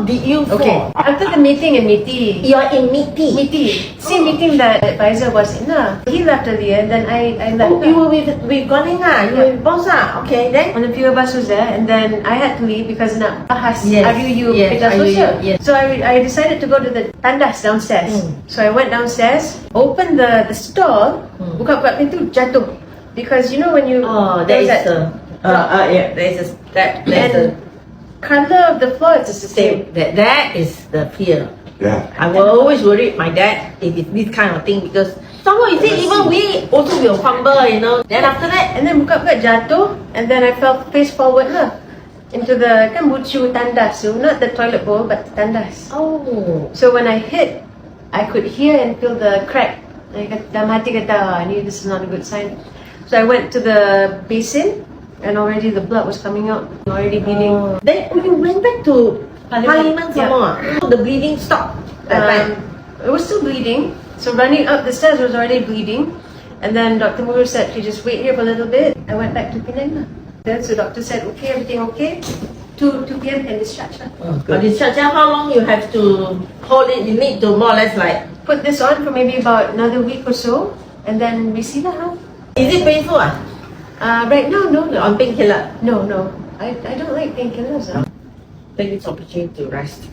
What did you fall? Okay. After the meeting in Miti. You're in meeting. Same meeting that the advisor was in. He left earlier and then I left. Oh, you were with Guan Ling You were with boss Okay, then? One of few of us was there and then I had to leave because nak bahas Yes, RUU yes, Pejabat RUU, Sosial. yes. So I decided to go to the tandas downstairs. So I went downstairs, opened the stall, buka pintu, jatuh. Because you know when you There is a step. There's a color of the floor is the same. that is the fear. Yeah. I will always worry my dad if it's this kind of thing because someone you see even we also will fumble, Then after that, And then buka jatuh and then I fell face forward into the bucu tandas tu, not the toilet bowl but the tandas. oh, So when I hit, I could hear and feel the crack. Dalam hati kata, I knew this is not a good sign. So I went to the basin and already the blood was coming out, already bleeding. Then you went back to Parliament some more. So the bleeding stopped that time. It was still bleeding. So running up the stairs was already bleeding. And then Dr. Muru said, "You just wait here for a little bit." I went back to Penang. Then so doctor said, "Okay, everything okay. 2 p.m. can discharge." But discharge, how long you have to hold it? You need to more or less like. Put this on for maybe about another week or so, and then we see that how. Is it painful? Right now, no. On painkiller. No. I don't like painkillers. Take this opportunity to rest.